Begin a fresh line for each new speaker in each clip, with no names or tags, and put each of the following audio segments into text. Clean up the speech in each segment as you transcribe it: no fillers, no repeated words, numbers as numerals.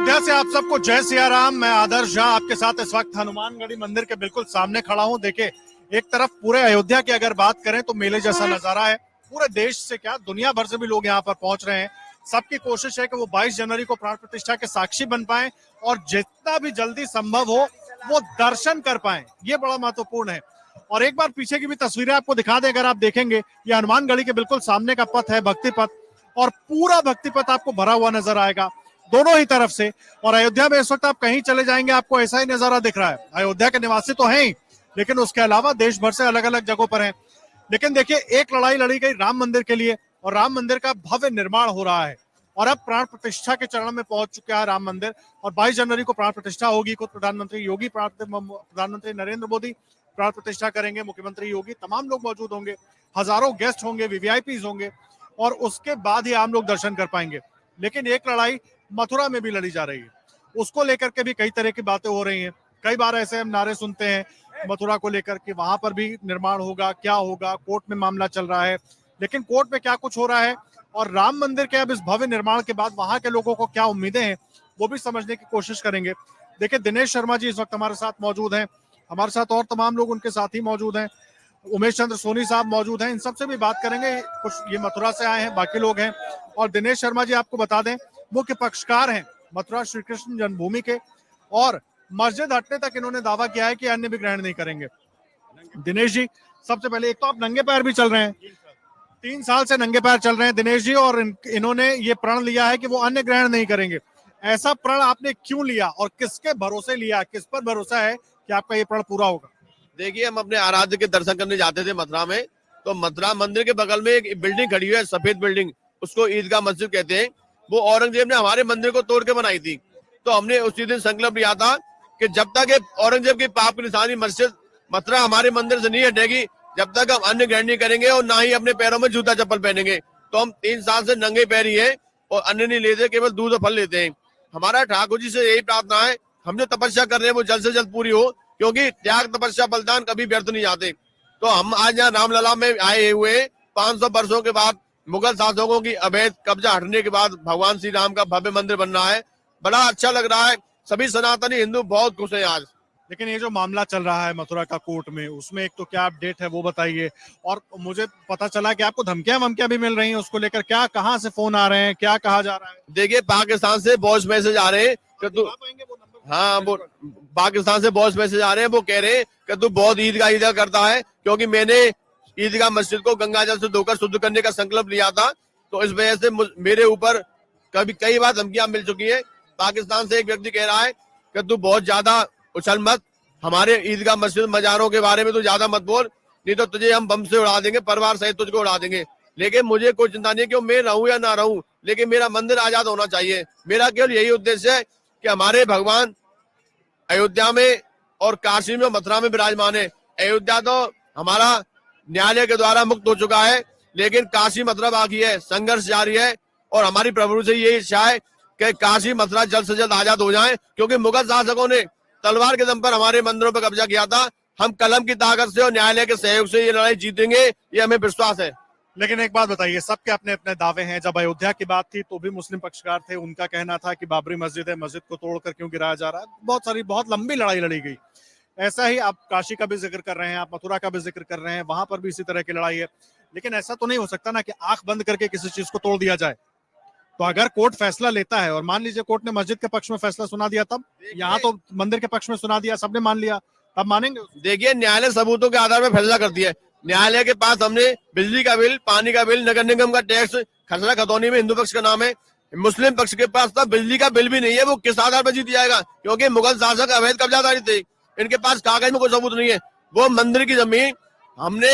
अयोध्या से आप सबको जय सिया राम। मैं आदर्श झा आपके साथ इस वक्त हनुमानगढ़ी मंदिर के बिल्कुल सामने खड़ा हूं। देखिए, एक तरफ पूरे अयोध्या की अगर बात करें तो मेले जैसा नजारा है। पूरे देश से क्या दुनिया भर से भी लोग यहाँ पर पहुंच रहे हैं। सबकी कोशिश है कि वो 22 जनवरी को प्राण प्रतिष्ठा के साक्षी बन पाए और जितना भी जल्दी संभव हो वो दर्शन कर पाए। ये बड़ा महत्वपूर्ण है। और एक बार पीछे की भी तस्वीरें आपको दिखा दें, अगर आप देखेंगे ये हनुमानगढ़ी के बिल्कुल सामने का पथ है, भक्ति पथ, और पूरा भक्ति पथ आपको भरा हुआ नजर आएगा दोनों ही तरफ से। और अयोध्या में इस वक्त आप कहीं चले जाएंगे आपको ऐसा ही नजारा दिख रहा है। अयोध्या के निवासी तो हैं ही, लेकिन उसके अलावा देश भर से अलग अलग जगहों पर हैं। लेकिन देखिए, एक लड़ाई लड़ी गई राम मंदिर के लिए और राम मंदिर का भव्य निर्माण हो रहा है और अब प्राण प्रतिष्ठा के चरण में पहुंच चुका है राम मंदिर। और 22 जनवरी को प्राण प्रतिष्ठा होगी। खुद प्रधानमंत्री योगी, प्रधानमंत्री नरेंद्र मोदी प्राण प्रतिष्ठा करेंगे, मुख्यमंत्री योगी, तमाम लोग मौजूद होंगे, हजारों गेस्ट होंगे, वीवीआईपीज होंगे और उसके बाद ही आम लोग दर्शन कर पाएंगे। लेकिन एक लड़ाई मथुरा में भी लड़ी जा रही है, उसको लेकर के भी कई तरह की बातें हो रही हैं। कई बार ऐसे हम नारे सुनते हैं मथुरा को लेकर के, वहां पर भी निर्माण होगा, क्या होगा, कोर्ट में मामला चल रहा है। लेकिन कोर्ट में क्या कुछ हो रहा है और राम मंदिर के अब इस भव्य निर्माण के बाद वहां के लोगों को क्या उम्मीदें हैं, वो भी समझने की कोशिश करेंगे। देखिए, दिनेश शर्मा जी इस वक्त हमारे साथ मौजूद हैं, हमारे साथ और तमाम लोग उनके साथ ही मौजूद हैं। उमेश चंद्र सोनी साहब मौजूद हैं। इन सबसे भी बात करेंगे। कुछ ये मथुरा से आए हैं, बाकी लोग हैं। और दिनेश शर्मा जी आपको बता दें मुख्य पक्षकार हैं मथुरा श्री कृष्ण जन्मभूमि के, और मस्जिद हटने तक इन्होंने दावा किया है कि अन्य भी ग्रहण नहीं करेंगे। दिनेश जी, सबसे पहले एक तो आप नंगे पैर भी चल रहे हैं, 3 साल से नंगे पैर चल रहे हैं दिनेश जी, और इन्होंने ये प्रण लिया है कि वो अन्य ग्रहण नहीं करेंगे। ऐसा प्रण आपने क्यों लिया और किसके भरोसे लिया, किस पर भरोसा है कि आपका ये प्रण पूरा होगा?
देखिए, हम अपने आराध्य के दर्शन करने जाते थे मथुरा में, तो मथुरा मंदिर के बगल में एक बिल्डिंग खड़ी हुई है, सफेद बिल्डिंग, उसको ईदगाह मस्जिद कहते हैं। वो औरंगजेब ने हमारे मंदिर को तोड़ के बनाई थी। तो हमने उसी दिन संकल्प लिया था कि जब तक औरंगजेब की पाप की निशानी मस्जिद मथुरा हमारे मंदिर से नहीं हटेगी, जब तक हम अन्न ग्रहण नहीं करेंगे और ना ही अपने पैरों में जूता चप्पल पहनेंगे। तो हम 3 साल से नंगे पैर ही है और अन्न नहीं लेते, केवल दूध और फल लेते हैं। हमारा ठाकुर जी से यही प्रार्थना है, हम जो तपस्या कर रहे हैं वो जल्द से जल्द पूरी हो, क्योंकि त्याग, तपस्या, बलिदान कभी व्यर्थ नहीं जाते। तो हम आज यहाँ रामलला में आए हुए 500 वर्षों के बाद मुगल शासकों की अवैध कब्जा हटने के बाद भगवान श्री राम का भव्य मंदिर बन रहा है। बड़ा अच्छा लग रहा है, सभी सनातनी हिंदू बहुत खुश हैं आज।
लेकिन ये जो मामला चल रहा है मथुरा का कोर्ट में, उसमें एक तो क्या अपडेट है वो बताइए। और मुझे पता चला कि आपको धमकियां वमकियां भी मिल रही हैं, उसको लेकर क्या, कहां से फोन आ रहे हैं, क्या कहा जा रहा है?
देखिए, पाकिस्तान से वॉइस मैसेज आ रहे हैं कि तू, हाँ, वो पाकिस्तान से वॉइस मैसेज आ रहे हैं, वो कह रहे हैं कि तू बहुत ईदगाह करता है, क्योंकि मैंने ईदगाह मस्जिद को गंगा जल से धोकर शुद्ध करने का संकल्प लिया था। तो इस वजह से मेरे ऊपर कई बार धमकियां मिल चुकी है। पाकिस्तान से एक व्यक्ति कह रहा है कि तू बहुत ज्यादा उछल मत, हमारे ईदगाह मस्जिद मजारों के बारे में तू ज्यादा मत बोल, नहीं तो तुझे हम बम से उड़ा देंगे, परिवार सहित तुझको उड़ा देंगे। लेकिन मुझे कोई चिंता नहीं कि मैं रहूं या ना रहूं, लेकिन मेरा मंदिर आजाद होना चाहिए। मेरा केवल यही उद्देश्य है कि हमारे भगवान अयोध्या में और काशी में, मथुरा में विराजमान है। अयोध्या तो हमारा न्यायालय के द्वारा मुक्त हो चुका है, लेकिन काशी मथुरा बाकी है, संघर्ष जारी है। और हमारी प्रभु से ये इच्छा है कि काशी मथुरा जल्द से जल्द आजाद हो जाएं, क्योंकि मुगल शासकों ने तलवार के दम पर हमारे मंदिरों पर कब्जा किया था। हम कलम की ताकत से और न्यायालय के सहयोग से ये लड़ाई जीतेंगे, ये हमें विश्वास है।
लेकिन एक बात बताइए, सबके अपने अपने दावे हैं। जब अयोध्या की बात थी तो भी मुस्लिम पक्षकार थे, उनका कहना था कि बाबरी मस्जिद है, मस्जिद को तोड़कर क्यों गिराया जा रहा है। बहुत लंबी लड़ाई लड़ी गई। ऐसा ही आप काशी का भी जिक्र कर रहे हैं, आप मथुरा का भी जिक्र कर रहे हैं, वहां पर भी इसी तरह की लड़ाई है। लेकिन ऐसा तो नहीं हो सकता ना कि आंख बंद करके किसी चीज को तोड़ दिया जाए। तो अगर कोर्ट फैसला लेता है और मान लीजिए कोर्ट ने मस्जिद के पक्ष में फैसला सुना दिया, तब यहाँ तो मंदिर के पक्ष में सुना दिया, सबने मान लिया, तब मानेंगे?
देखिए, न्यायालय सबूतों के आधार पर फैसला करती है। न्यायालय के पास हमने बिजली का बिल, पानी का बिल, नगर निगम का टैक्स, खसरा खतौनी में हिंदू पक्ष का नाम है। मुस्लिम पक्ष के पास तो बिजली का बिल भी नहीं है। वो किस आधार पर जीत जाएगा? क्योंकि मुगल शासक अवैध कब्जादारी थे, इनके पास कागज में कोई सबूत नहीं है। वो मंदिर की जमीन हमने,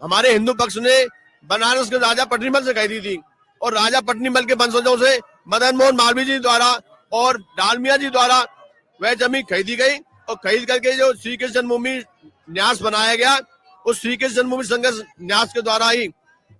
हमारे हिंदू पक्ष ने बनारस के राजा पटनीमल से खरीदी थी, और राजा पटनीमल के वंशजों से मदन मोहन मालवीय जी द्वारा और डालमिया जी द्वारा वह जमीन खरीदी गई। और खरीद करके जो श्री कृष्ण जन्मभूमि न्यास बनाया गया, उस श्री कृष्ण जन्मभूमि संघर्ष न्यास के द्वारा ही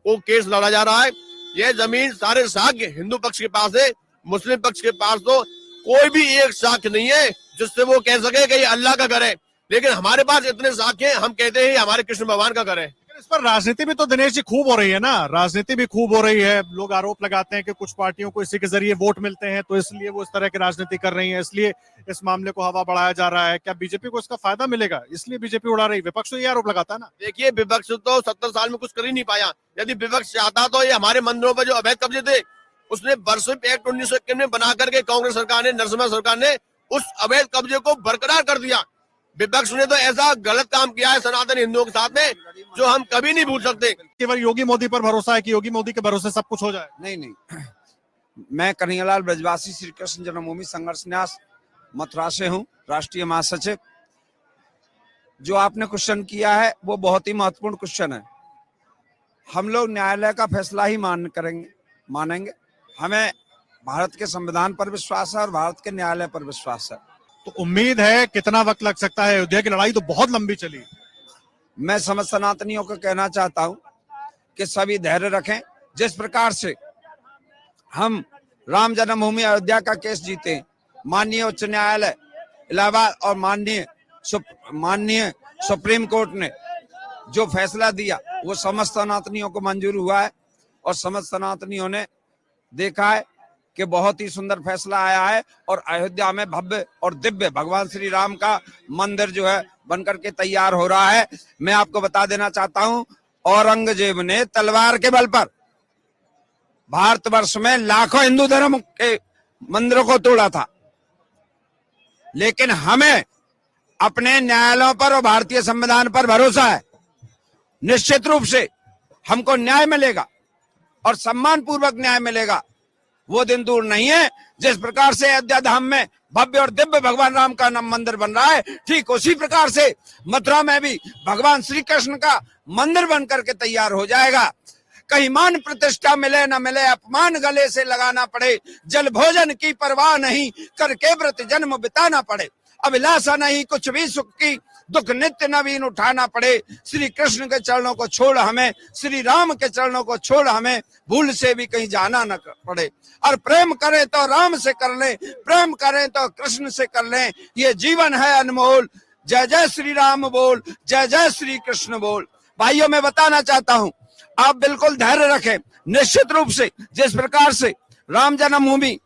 वो केस लड़ा जा रहा है। यह जमीन सारे साक्ष्य हिंदू पक्ष के पास है। मुस्लिम पक्ष के पास तो कोई भी एक साक्ष्य नहीं है जिससे वो कह सके कि ये अल्लाह का घर है। लेकिन हमारे पास इतने साक्ष्य हैं, हम कहते हैं हमारे कृष्ण भगवान का घर है।
इस पर राजनीति भी तो दिनेश जी खूब हो रही है ना, राजनीति भी खूब हो रही है। लोग आरोप लगाते हैं कि कुछ पार्टियों को इसी के जरिए वोट मिलते हैं, तो इसलिए वो इस तरह की राजनीति कर रही है, इसलिए इस मामले को हवा बढ़ाया जा रहा है। क्या बीजेपी को इसका फायदा मिलेगा, इसलिए बीजेपी उड़ा रही? विपक्ष तो ये आरोप लगाता है ना।
देखिए, विपक्ष तो 70 साल में कुछ कर ही नहीं पाया। यदि विपक्ष चाहता तो ये हमारे मंदिरों पर जो अवैध कब्जे थे, उसने वर्षिप एक्ट 1951 में बना करके कांग्रेस सरकार ने, नरसिम्हा सरकार ने उस अवैध कब्जे को बरकरार कर दिया। विपक्ष ने तो ऐसा गलत काम किया है सनातन हिंदुओं के साथ में, जो हम कभी नहीं भूल सकते।
केवल योगी मोदी पर भरोसा है कि योगी मोदी के भरोसे सब कुछ हो जाए?
नहीं, मैं कन्हैयालाल ब्रजवासी श्री कृष्ण जन्मभूमि संघर्ष न्यास मथुरा से हूँ, राष्ट्रीय महासचिव। जो आपने क्वेश्चन किया है वो बहुत ही महत्वपूर्ण क्वेश्चन है। हम लोग न्यायालय का फैसला ही मानेंगे। हमें भारत के संविधान पर विश्वास है और भारत के न्यायालय पर विश्वास है।
तो उम्मीद है, कितना वक्त लग सकता है? अयोध्या की लड़ाई तो बहुत लंबी चली।
मैं समस्त सनातनियों को कहना चाहता हूं कि सभी धैर्य रखें। जिस प्रकार से हम राम जन्मभूमि अयोध्या का केस जीते, माननीय उच्च न्यायालय इलाहाबाद और माननीय सुप्रीम कोर्ट ने जो फैसला दिया वो समस्त सनातनियों को मंजूर हुआ है और समस्त सनातनियों ने देखा है कि बहुत ही सुंदर फैसला आया है और अयोध्या में भव्य और दिव्य भगवान श्री राम का मंदिर जो है बनकर के तैयार हो रहा है। मैं आपको बता देना चाहता हूं, औरंगजेब ने तलवार के बल पर भारतवर्ष में लाखों हिंदू धर्म के मंदिरों को तोड़ा था, लेकिन हमें अपने न्यायालयों पर और भारतीय संविधान पर भरोसा है। निश्चित रूप से हमको न्याय मिलेगा और सम्मान पूर्वक न्याय मिलेगा। वो दिन दूर नहीं है। जिस प्रकार से अयोध्या धाम में भव्य और दिव्य भगवान राम का नाम मंदिर बन रहा है, ठीक उसी प्रकार से मथुरा में भी भगवान श्री कृष्ण का मंदिर बन करके तैयार हो जाएगा। कहीं मान प्रतिष्ठा मिले न मिले, अपमान गले से लगाना पड़े, जल भोजन की परवाह नहीं, करके व्रत जन्म बिताना पड़े, अभिलाषा नहीं कुछ भी सुख की, दुख नित्य नवीन उठाना पड़े। श्री कृष्ण के चरणों को छोड़ हमें, श्री राम के चरणों को छोड़ हमें भूल से भी कहीं जाना न पड़े। और प्रेम करें तो राम से कर लें, प्रेम करें तो कृष्ण से कर लें, ये जीवन है अनमोल। जय जय श्री राम बोल, जय जय श्री कृष्ण बोल। भाइयों, मैं बताना चाहता हूं, आप बिल्कुल धैर्य रखें। निश्चित रूप से जिस प्रकार से राम जन्मभूमि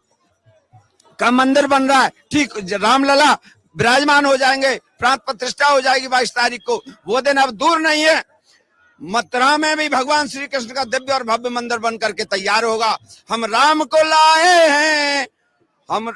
का मंदिर बन रहा है, ठीक रामलला विराजमान हो जाएंगे, प्राण प्रतिष्ठा हो जाएगी 22 तारीख को। वो दिन अब दूर नहीं है। मथुरा में भी भगवान श्री कृष्ण का दिव्य और भव्य मंदिर बन करके तैयार होगा। हम राम को लाए हैं, हम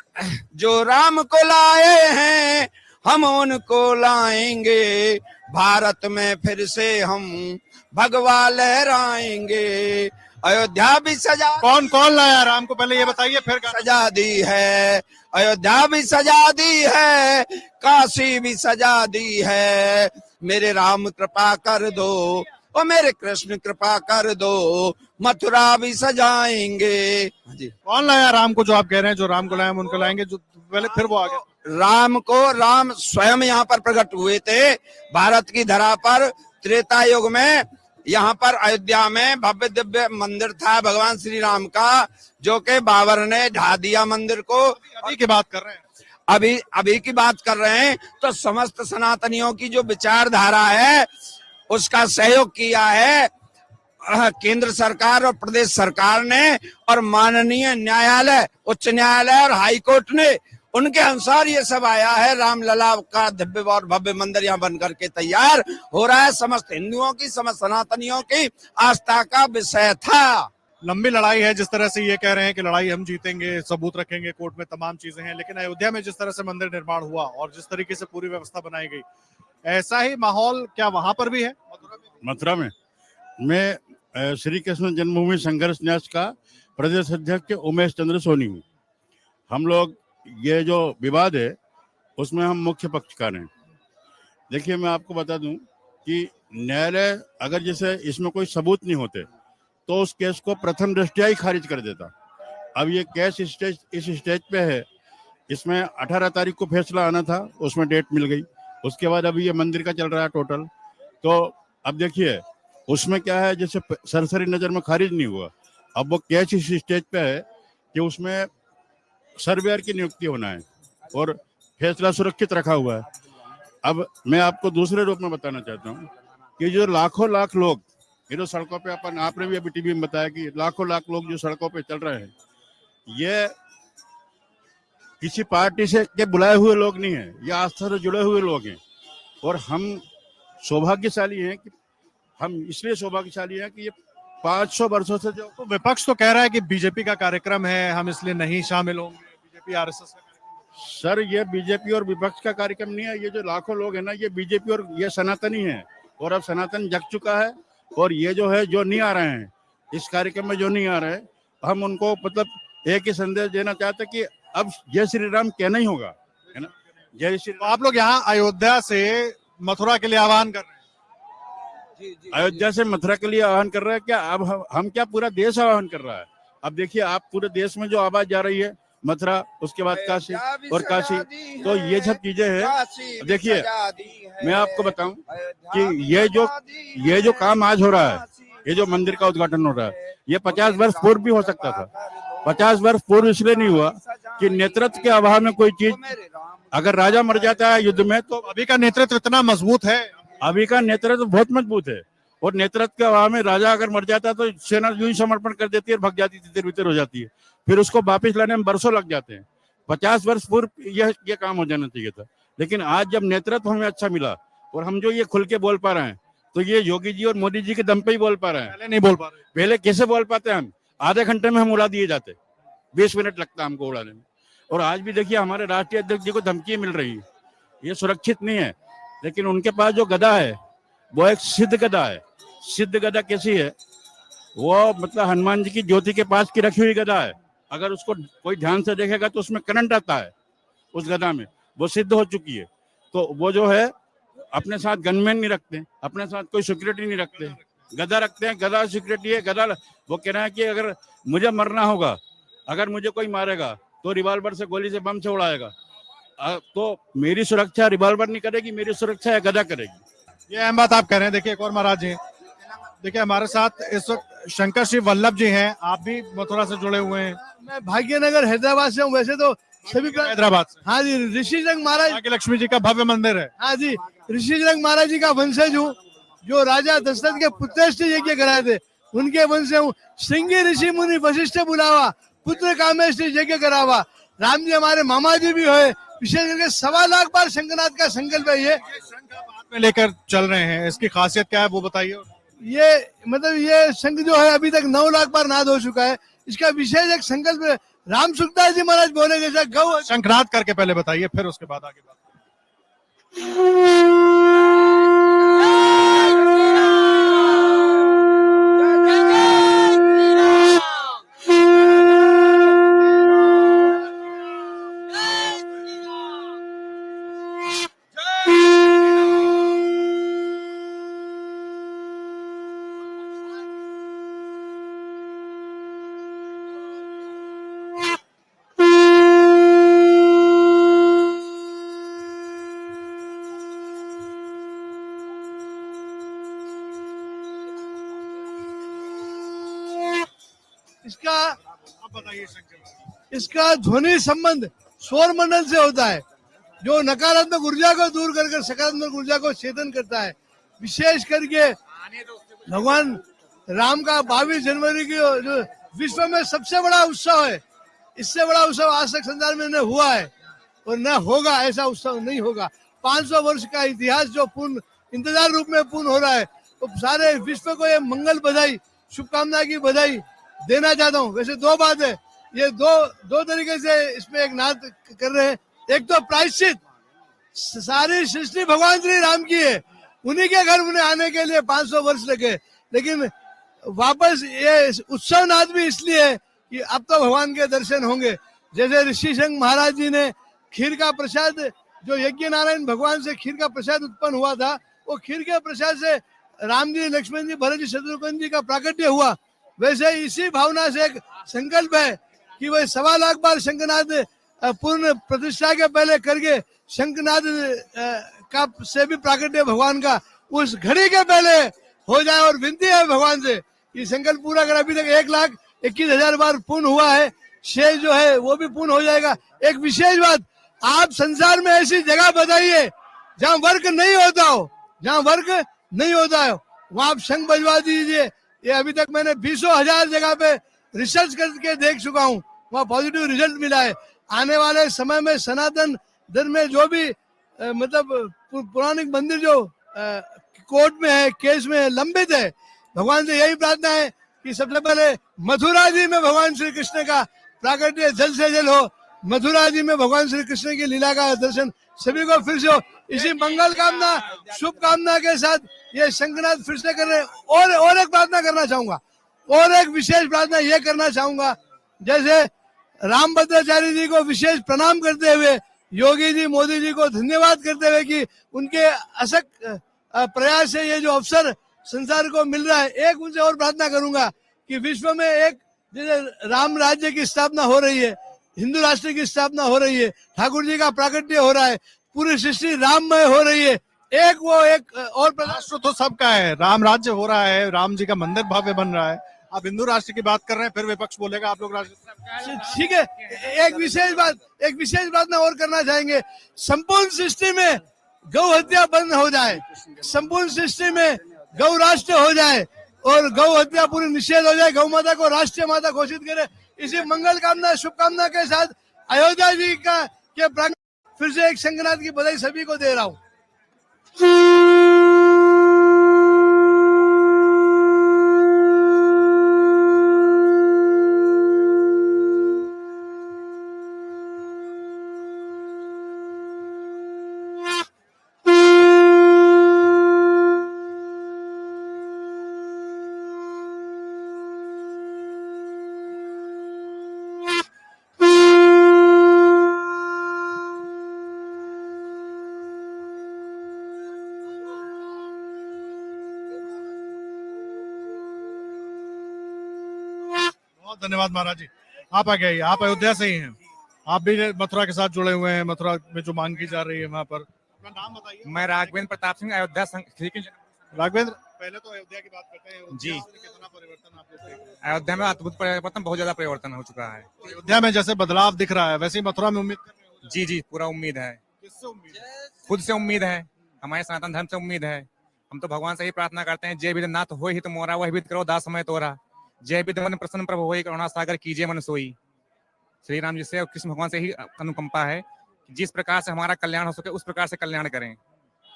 जो राम को लाए हैं, हम उनको लाएंगे। भारत में फिर से हम भगवा लहराएंगे। अयोध्या भी सजा,
कौन कौन लाया राम को, पहले ये बताइए, फिर
सजा दी है। अयोध्या भी सजा दी है, काशी भी सजा दी है। मेरे राम कृपा कर दो, और मेरे कृष्ण कृपा कर दो, मथुरा भी सजाएंगे। जी,
कौन लाया राम को, जो आप कह रहे हैं जो राम को लाए हम उनको लाएंगे, जो पहले फिर वो आगे?
राम स्वयं यहाँ पर प्रकट हुए थे भारत की धरा पर। त्रेता युग में यहाँ पर अयोध्या में भव्य दिव्य मंदिर था भगवान श्री राम का, जो कि बाबर ने ढा दिया मंदिर को।
अभी की बात कर रहे हैं,
अभी की बात कर रहे हैं। तो समस्त सनातनियों की जो विचारधारा है उसका सहयोग किया है केंद्र सरकार और प्रदेश सरकार ने, और माननीय न्यायालय, उच्च न्यायालय और हाई कोर्ट ने, उनके अनुसार ये सब आया है। रामलला का दिव्य और भव्य मंदिर यहाँ बन करके तैयार हो रहा है। समस्त हिंदुओं की, समस्त सनातनियों की आस्था का विषय था।
लंबी लड़ाई है, जिस तरह से ये कह रहे हैं कि लड़ाई हम जीतेंगे, सबूत रखेंगे कोर्ट में, तमाम चीजें हैं, लेकिन अयोध्या में जिस तरह से मंदिर निर्माण हुआ और जिस तरीके से पूरी व्यवस्था बनाई गई, ऐसा ही माहौल क्या वहां पर भी है?
मथुरा में मैं श्री कृष्ण जन्मभूमि संघर्ष न्यास का प्रदेश अध्यक्ष उमेश चंद्र सोनी हूँ। हम लोग ये जो विवाद है उसमें हम मुख्य पक्षकार हैं। देखिए, मैं आपको बता दूं कि न्यायालय अगर जैसे इसमें कोई सबूत नहीं होते तो उस केस को प्रथम दृष्टया ही खारिज कर देता। अब ये केस इस स्टेज पे है, इसमें 18 तारीख को फैसला आना था, उसमें डेट मिल गई। उसके बाद अभी ये मंदिर का चल रहा है टोटल। तो अब देखिए उसमें क्या है, जैसे सरसरी नजर में खारिज नहीं हुआ, अब वो केस इस स्टेज पे है कि उसमें सर्वेयर की नियुक्ति होना है और फैसला सुरक्षित रखा हुआ है। अब मैं आपको दूसरे रूप में बताना चाहता हूँ कि जो लाखों लाख लोग ये जो सड़कों पे आपने भी अभी टीवी में बताया कि लाखों लाख लोग जो सड़कों पे चल रहे हैं, ये किसी पार्टी से के बुलाए हुए लोग नहीं है, ये आस्था से जुड़े हुए लोग हैं। और हम सौभाग्यशाली हैं कि हम इसलिए सौभाग्यशाली हैं कि ये 500 वर्षों से जो
तो विपक्ष तो कह रहा है कि बीजेपी का कार्यक्रम है, हम इसलिए नहीं शामिल होंगे, बीजेपी आरएसएस का कार्यक्रम।
सर ये बीजेपी और विपक्ष का कार्यक्रम नहीं है, ये जो लाखों लोग हैं ना, ये बीजेपी और ये सनातनी है। और अब सनातन जग चुका है, और ये जो है जो नहीं आ रहे हैं इस कार्यक्रम में, जो नहीं आ रहे हैं, हम उनको मतलब एक ही संदेश देना चाहते कि अब जय श्री राम कहना ही होगा, है ना। जय श्री
तो आप लोग यहाँ अयोध्या से मथुरा के लिए आह्वान कर रहे हैं।
अयोध्या से मथुरा के लिए आह्वान कर रहे हैं क्या? अब हम क्या, पूरा देश आह्वान कर रहा है। अब देखिए आप पूरे देश में जो आवाज जा रही है, मथुरा, उसके बाद काशी और काशी, तो ये सब चीजें हैं। देखिए मैं आपको बताऊं कि ये जो काम आज हो रहा है, ये जो मंदिर का उद्घाटन हो रहा है, ये 50 वर्ष पूर्व भी हो सकता था। 50 वर्ष पूर्व इसलिए नहीं हुआ कि नेतृत्व के अभाव में कोई चीज, अगर राजा मर जाता है युद्ध में, तो
अभी का नेतृत्व इतना मजबूत है,
अभी का नेतृत्व बहुत मजबूत है। और नेतृत्व के अभाव में राजा अगर मर जाता है तो सेना यूं ही समर्पण कर देती है और भग जाती है, तितर बितर हो जाती है, फिर उसको वापस लाने में बरसों लग जाते हैं। 50 वर्ष पूर्व ये काम हो जाना चाहिए था। लेकिन आज जब नेतृत्व हमें अच्छा मिला और हम जो ये खुल के बोल पा रहे हैं, तो ये योगी जी और मोदी जी के दम पे ही बोल पा रहे हैं।
पहले नहीं बोल पा रहे।
पहले कैसे बोल पाते हैं हम? आधे घंटे में हम उड़ा दिए जाते, 20 मिनट लगता हमको उड़ाने में। और आज भी देखिए हमारे राष्ट्रीय अध्यक्ष जी को धमकी मिल रही है, ये सुरक्षित नहीं है। लेकिन उनके पास जो गदा है वो एक सिद्ध गदा है। सिद्ध गदा कैसी है? वो मतलब हनुमान जी की ज्योति के पास की रखी हुई गदा है। अगर उसको कोई ध्यान से देखेगा तो उसमें करंट आता है, उस गदा में, वो सिद्ध हो चुकी है। तो वो जो है अपने साथ गनमैन नहीं रखते, अपने साथ कोई सिक्योरिटी नहीं रखते, गदा रखते हैं। गदा सिक्योरिटी है, गदा। वो कह रहे हैं कि अगर मुझे मरना होगा, अगर मुझे कोई मारेगा तो रिवॉल्वर से, गोली से, बम से उड़ाएगा, तो मेरी सुरक्षा रिवॉल्वर नहीं करेगी, मेरी सुरक्षा गदा करेगी।
ये अहम बात आप कह रहे हैं। देखिए एक और महाराज जी, देखिए हमारे साथ इस वक्त शंकर श्री वल्लभ जी हैं, आप भी मथुरा से जुड़े हुए हैं।
मैं भाग्यनगर हैदराबाद से हूँ। वैसे तो सभी
हैदराबाद से।
हाँ जी, ऋषिजंग महाराज,
भाग्य लक्ष्मी जी का भव्य मंदिर है।
हाँ जी, ऋषिजंग महाराज जी का वंशज हूँ, जो राजा दशरथ के पुत्रेष्ठ यज्ञ कराए थे, उनके वंश से हूँ। श्रृंगी ऋषि मुनि वशिष्ठ बुलावा, पुत्र कामेष्टि यज्ञ करावा। राम जी हमारे मामा जी भी हुए। विशेष करके 1.25 लाख बार शंखनाद का संकल्प है। ये
में लेकर चल रहे हैं, इसकी खासियत क्या है वो बताइए।
ये शंख जो है अभी तक 9 लाख बार नाद हो चुका है। इसका विशेष एक संकल्प है। राम सुखदास जी महाराज बोले जैसा गौ
शंखनाद करके पहले बताइए, फिर उसके बाद आगे बात।
इसका ध्वनि संबंध सौर मंडल से होता है, जो नकारात्मक ऊर्जा को दूर कर सकारात्मक ऊर्जा को चेतन करता है। विशेष करके भगवान राम का 22 जनवरी की जो विश्व में सबसे बड़ा उत्सव है, इससे बड़ा उत्सव आज तक संसार में न हुआ है और न होगा। ऐसा उत्सव नहीं होगा। 500 वर्ष का इतिहास जो पूर्ण इंतजार रूप में पूर्ण हो रहा है, तो सारे विश्व को ये मंगल बधाई, शुभकामना की बधाई देना चाहता हूँ। वैसे 2 बात है, ये दो तरीके से इसमें एक नाद कर रहे हैं। एक तो प्रायश्चित, सारी सृष्टि भगवान श्री राम की है, उन्हीं के घर उन्हें आने के लिए 500 वर्ष लगे। लेकिन वापस ये उत्सव नाद भी इसलिए है कि अब तो भगवान के दर्शन होंगे। जैसे ऋषिशंकर महाराज जी ने खीर का प्रसाद, जो यज्ञ नारायण भगवान से खीर का प्रसाद उत्पन्न हुआ था, वो खीर के प्रसाद से राम जी, लक्ष्मण जी, भरत जी, शत्रुघ्न जी का प्राकट्य हुआ। वैसे इसी भावना से एक संकल्प है कि वह 1.25 लाख बार शंखनाद पूर्ण प्रतिष्ठा के पहले करके शंखनाद का से भी प्राकट्य भगवान का उस घड़ी के पहले हो जाए। और विनती है भगवान से कि संकल्प पूरा कर। अभी तक 1,21,000 बार पूर्ण हुआ है, शेष जो है वो भी पूर्ण हो जाएगा। एक विशेष बात, आप संसार में ऐसी जगह बताइए जहाँ वर्क नहीं होता हो, जहाँ वर्क नहीं होता है वहां आप शंख बजवा दीजिए। ये अभी तक मैंने 20,000 जगह पे रिसर्च करके देख चुका हूँ, वहाँ पॉजिटिव रिजल्ट मिला है। आने वाले समय में सनातन धर्म में जो भी मतलब पौराणिक मंदिर जो कोर्ट में है, केस में है, लंबित है, भगवान से यही प्रार्थना है कि सबसे पहले मथुरा जी में भगवान श्री कृष्ण का प्राकट्य जल से जल हो, मथुरा जी में भगवान श्री कृष्ण की लीला का दर्शन सभी को फिर से हो। इसी मंगल कामना शुभ कामना के साथ ये शंखनाद फिर से कर रहे हैं। और एक प्रार्थना करना चाहूंगा, और एक विशेष प्रार्थना ये करना चाहूंगा, जैसे रामभद्राचार्य जी को विशेष प्रणाम करते हुए, योगी जी मोदी जी को धन्यवाद करते हुए कि उनके अथक प्रयास से ये जो अवसर संसार को मिल रहा है, एक उनसे और प्रार्थना करूंगा कि विश्व में एक जैसे राम राज्य की स्थापना हो रही है, हिंदू राष्ट्र की स्थापना हो रही है, ठाकुर जी का प्राकट्य हो रहा है, पूरी सृष्टि राममय हो रही है, एक और
राष्ट्र तो सबका है, राम राज्य हो रहा है, राम जी का मंदिर भव्य बन रहा है। आप हिंदू राष्ट्र की बात कर रहे हैं, फिर विपक्ष बोलेगा आप लोग राष्ट्र।
ठीक है, एक विशेष बात ना और करना चाहेंगे, संपूर्ण सृष्टि में गौ हत्या बंद हो जाए, संपूर्ण सृष्टि में गौ राष्ट्र हो जाए और गौ हत्या पूरी निषेध हो जाए, गौ माता को राष्ट्रीय माता घोषित करे। इसी मंगल कामना शुभकामना के साथ अयोध्या जी का के प्रांगण फिर से एक शंखनाद की बधाई सभी को दे रहा हूँ।
बहुत धन्यवाद महाराज जी। आप आ गए, आप अयोध्या से ही हैं, आप भी मथुरा के साथ जुड़े हुए हैं, मथुरा में जो मांग की जा रही है वहाँ पर। अपना नाम बताइए।
मैं राघवेंद्र प्रताप सिंह, अयोध्या
राघवेंद्र, पहले तो अयोध्या की बात करते हैं
जी।
कितना परिवर्तन आप लोग देख रहे हैं?
अयोध्या में अद्भुत परिवर्तन, बहुत ज्यादा परिवर्तन हो चुका है।
अयोध्या में जैसे बदलाव दिख रहा है, वैसे ही मथुरा में उम्मीद कर रहे हो?
जी जी, पूरा उम्मीद है,
किससे उम्मीद है?
खुद से उम्मीद है, हमारे सनातन धर्म से उम्मीद है। हम तो भगवान से ही प्रार्थना करते हैं, जय विध नाथ हो ही तो मोरा, वही विध करो दास समय तोरा, जय विध मन प्रसन्न प्रभु होई, करुणा सागर कीजिए मन सोई। श्री राम जी से और कृष्ण भगवान से ही अनुकंपा है कि जिस प्रकार से हमारा कल्याण हो सके उस प्रकार से कल्याण करें।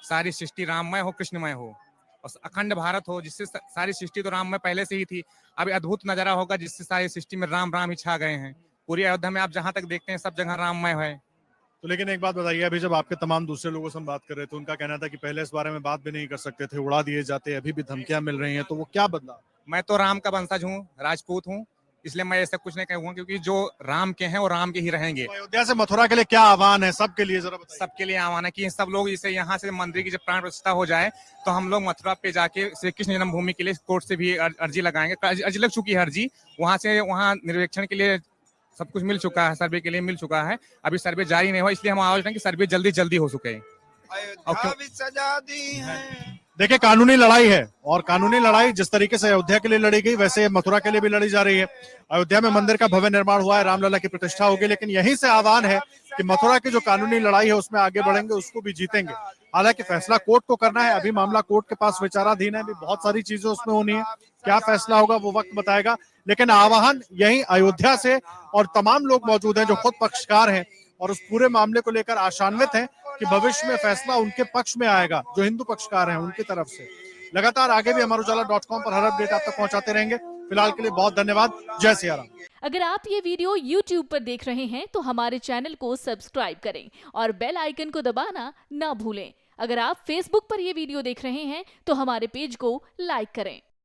सारी सृष्टि राममय हो, कृष्णमय हो और अखंड भारत हो, जिससे सारी सृष्टि तो राम में पहले से ही थी, अभी अद्भुत नजारा होगा जिससे सारी सृष्टि में राम राम ही छा गए हैं। पूरी अयोध्या में आप जहां तक देखते हैं सब जगह राममय है।
तो लेकिन एक बात बताइए, अभी जब आपके तमाम दूसरे लोगों से हम बात कर रहे थे, उनका कहना था कि पहले इस बारे में बात भी नहीं कर सकते थे, उड़ा दिए जाते, अभी भी धमकियां मिल रही हैं, तो वो क्या बदला?
मैं तो राम का वंशज हूँ, राजपूत हूँ, इसलिए मैं ऐसा कुछ नहीं कहूँगा, क्योंकि जो राम के हैं वो राम के ही रहेंगे।
तो अयोध्या से मथुरा के लिए क्या आह्वान है सबके लिए, जरा बताइए।
सबके लिए आह्वान है कि सब लोग इसे यहाँ से मंदिर की जब प्राण प्रतिष्ठा हो जाए तो हम लोग मथुरा पे जाके श्री कृष्ण जन्मभूमि के लिए कोर्ट से भी अर्जी लगाएंगे। अर्जी लग चुकी है, अर्जी वहाँ से वहाँ निर्वेक्षण के लिए सब कुछ मिल चुका है, सर्वे के लिए मिल चुका है, अभी सर्वे जारी नहीं हुआ, इसलिए हम आवाज रहे हैं कि सर्वे जल्दी हो सके।
अयोध्या भी सजा दी है।
देखिए, कानूनी लड़ाई है और कानूनी लड़ाई जिस तरीके से अयोध्या के लिए लड़ी गई, वैसे मथुरा के लिए भी लड़ी जा रही है। अयोध्या में मंदिर का भव्य निर्माण हुआ है, रामलला की प्रतिष्ठा होगी, लेकिन यहीं से आह्वान है कि मथुरा की जो कानूनी लड़ाई है उसमें आगे बढ़ेंगे, उसको भी जीतेंगे। हालांकि फैसला कोर्ट को करना है, अभी मामला कोर्ट के पास विचाराधीन है, अभी बहुत सारी चीजें उसमें होनी है, क्या फैसला होगा वो वक्त बताएगा। लेकिन आह्वान यही अयोध्या से, और तमाम लोग मौजूद हैं जो खुद पक्षकार हैं और उस पूरे मामले को लेकर आशान्वित हैं कि भविष्य में फैसला उनके पक्ष में आएगा, जो हिंदू पक्षकार हैं उनकी तरफ से। लगातार आगे भी अमरउजाला.com पर हर अपडेट आप तक पहुंचाते रहेंगे। फिलहाल के लिए बहुत धन्यवाद। जय सिया राम।
अगर आप ये वीडियो YouTube पर देख रहे हैं तो हमारे चैनल को सब्सक्राइब करें और बेल आइकन को दबाना ना भूलें। अगर आप Facebook पर ये वीडियो देख रहे हैं तो हमारे पेज को लाइक करें।